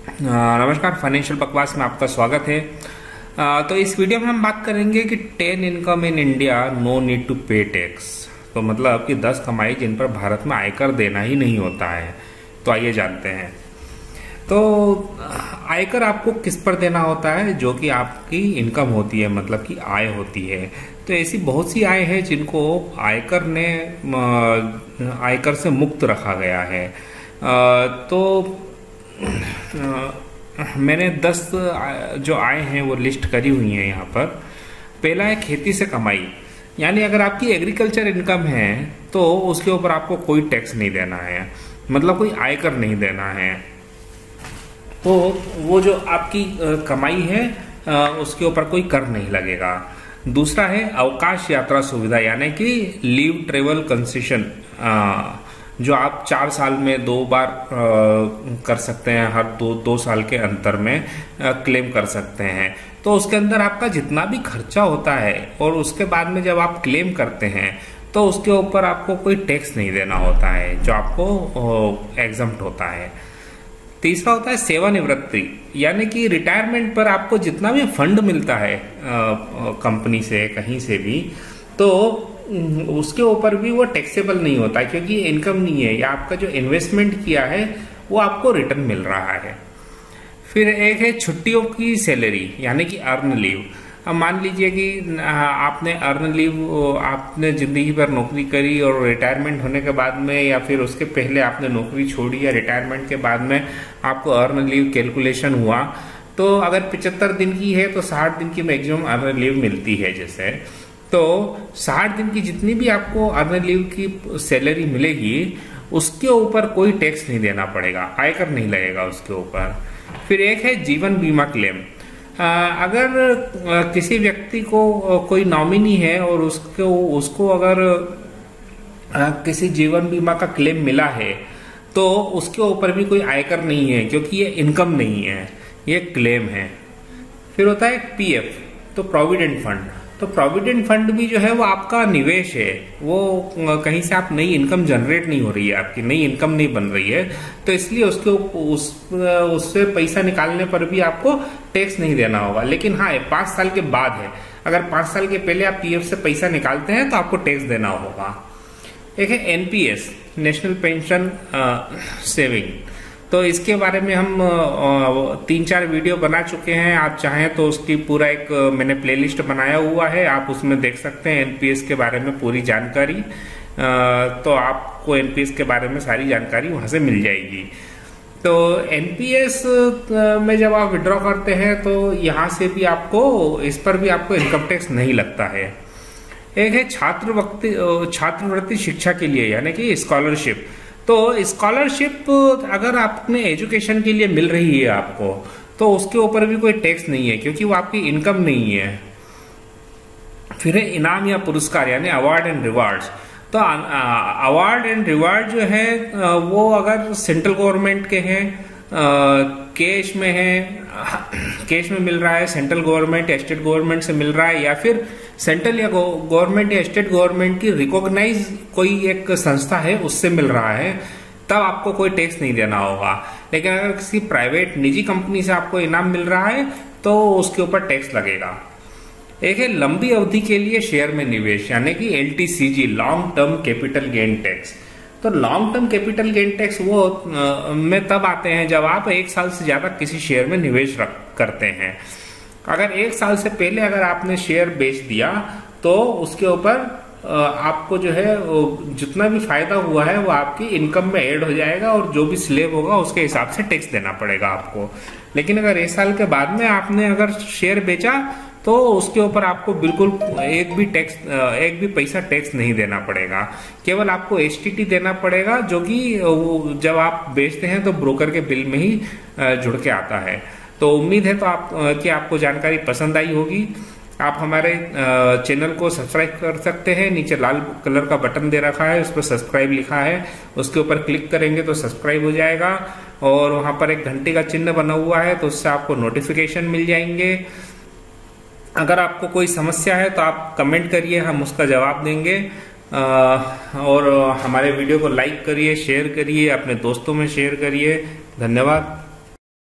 नमस्कार, फाइनेंशियल बकवास में आपका स्वागत है। तो इस वीडियो में हम बात करेंगे कि 10 income in India no need to pay tax. तो मतलब कि 10 कमाई जिन पर भारत में आयकर देना ही नहीं होता है। तो आइए जानते हैं। तो आयकर आपको किस पर देना होता है? जो कि आपकी इनकम होती है, मतलब कि आय होती है। तो ऐसी बहुत सी आय है जिनको आयकर से मुक्त रखा गया है। मैंने 10 जो आय हैं वो लिस्ट करी हुई हैं यहाँ पर। पहला है खेती से कमाई, यानी अगर आपकी एग्रीकल्चर इनकम है तो उसके ऊपर आपको कोई टैक्स नहीं देना है, मतलब कोई आयकर नहीं देना है। तो वो जो आपकी कमाई है उसके ऊपर कोई कर नहीं लगेगा। दूसरा है अवकाश यात्रा सुविधा, यानी कि लीव ट्रेवल कंसेशन, जो आप 4 साल में 2 बार कर सकते हैं, हर दो साल के अंतर में क्लेम कर सकते हैं। तो उसके अंदर आपका जितना भी खर्चा होता है और उसके बाद में जब आप क्लेम करते हैं तो उसके ऊपर आपको कोई टैक्स नहीं देना होता है, जो आपको एग्जम्प्ट होता है। तीसरा होता है सेवानिवृत्ति, यानी कि रिटायरमेंट पर आपको जितना भी फंड मिलता है कंपनी से कहीं से भी, तो उसके ऊपर भी वो टैक्सेबल नहीं होता है, क्योंकि इनकम नहीं है, या आपका जो इन्वेस्टमेंट किया है वो आपको रिटर्न मिल रहा है। फिर एक है छुट्टियों की सैलरी, यानी कि अर्न लीव। अब मान लीजिए कि आपने अर्न लीव, आपने जिंदगी भर नौकरी करी और रिटायरमेंट होने के बाद में या फिर उसके पहले आपने नौकरी छोड़ी या रिटायरमेंट के बाद में आपको अर्न लीव कैलकुलेशन हुआ, तो अगर 75 दिन की है तो 60 दिन की मैक्सिमम अर्न लीव मिलती है। जैसे तो 60 दिन की जितनी भी आपको अर्न लीव की सैलरी मिलेगी उसके ऊपर कोई टैक्स नहीं देना पड़ेगा, आयकर नहीं लगेगा उसके ऊपर। फिर एक है जीवन बीमा क्लेम। अगर किसी व्यक्ति को कोई नॉमिनी है और उसको अगर किसी जीवन बीमा का क्लेम मिला है तो उसके ऊपर भी कोई आयकर नहीं है, क्योंकि ये इनकम नहीं है, ये क्लेम है। फिर होता है पीएफ, तो प्रोविडेंट फंड। तो प्रोविडेंट फंड भी जो है वो आपका निवेश है, वो कहीं से आप नई इनकम जनरेट नहीं हो रही है, आपकी नई इनकम नहीं बन रही है, तो इसलिए उससे पैसा निकालने पर भी आपको टैक्स नहीं देना होगा। लेकिन हाँ, 5 साल के बाद है, अगर 5 साल के पहले आप पीएफ से पैसा निकालते हैं तो आपको टैक्स देना होगा। एक है एनपीएस, नेशनल पेंशन सेविंग। तो इसके बारे में हम 3-4 वीडियो बना चुके हैं। आप चाहें तो उसकी पूरा एक मैंने प्लेलिस्ट बनाया हुआ है, आप उसमें देख सकते हैं एनपीएस के बारे में पूरी जानकारी। तो आपको एनपीएस के बारे में सारी जानकारी वहां से मिल जाएगी। तो एनपीएस में जब आप विड्रॉ करते हैं तो यहाँ से भी आपको, इस पर भी आपको इनकम टैक्स नहीं लगता है। एक है छात्रवृत्ति शिक्षा के लिए, यानी कि स्कॉलरशिप। तो स्कॉलरशिप अगर आपने एजुकेशन के लिए मिल रही है आपको, तो उसके ऊपर भी कोई टैक्स नहीं है, क्योंकि वो आपकी इनकम नहीं है। फिर है इनाम या पुरस्कार, यानी अवार्ड एंड रिवार्ड्स। तो अवार्ड एंड रिवार्ड जो है वो अगर सेंट्रल गवर्नमेंट के हैं, कैश में है, कैश में मिल रहा है, सेंट्रल गवर्नमेंट या स्टेट गवर्नमेंट से मिल रहा है, या फिर सेंट्रल या गवर्नमेंट या स्टेट गवर्नमेंट की रिकॉग्नाइज कोई एक संस्था है उससे मिल रहा है, तब आपको कोई टैक्स नहीं देना होगा। लेकिन अगर किसी प्राइवेट निजी कंपनी से आपको इनाम मिल रहा है तो उसके ऊपर टैक्स लगेगा। एक है लंबी अवधि के लिए शेयर में निवेश, यानी कि LTCG, long term capital gain tax. तो long term capital gain tax वो में तब आते हैं जब आप 1 साल से ज्यादा किसी शेयर में निवेश करते हैं। अगर 1 साल से पहले अगर आपने शेयर बेच दिया तो उसके ऊपर आपको जो है जितना भी फायदा हुआ है वो आपकी इनकम में ऐड हो जाएगा, और जो भी स्लैब होगा उसके हिसाब से टैक्स देना पड़ेगा आपको। लेकिन अगर 1 साल के बाद में आपने अगर शेयर बेचा तो उसके ऊपर आपको बिल्कुल एक भी पैसा टैक्स नहीं देना पड़ेगा। केवल आपको STT देना पड़ेगा, जो कि जब आप बेचते हैं तो ब्रोकर के बिल में ही जुड़ के आता है। तो उम्मीद है कि आपको जानकारी पसंद आई होगी। आप हमारे चैनल को सब्सक्राइब कर सकते हैं, नीचे लाल कलर का बटन दे रखा है, उस पर सब्सक्राइब लिखा है, उसके ऊपर क्लिक करेंगे तो सब्सक्राइब हो जाएगा, और वहां पर एक घंटे का चिन्ह बना हुआ है तो उससे आपको नोटिफिकेशन मिल जाएंगे। अगर आपको कोई समस्या है तो आप कमेंट करिए, हम उसका जवाब देंगे। और हमारे वीडियो को लाइक करिए, शेयर करिए, अपने दोस्तों में शेयर करिए। धन्यवाद।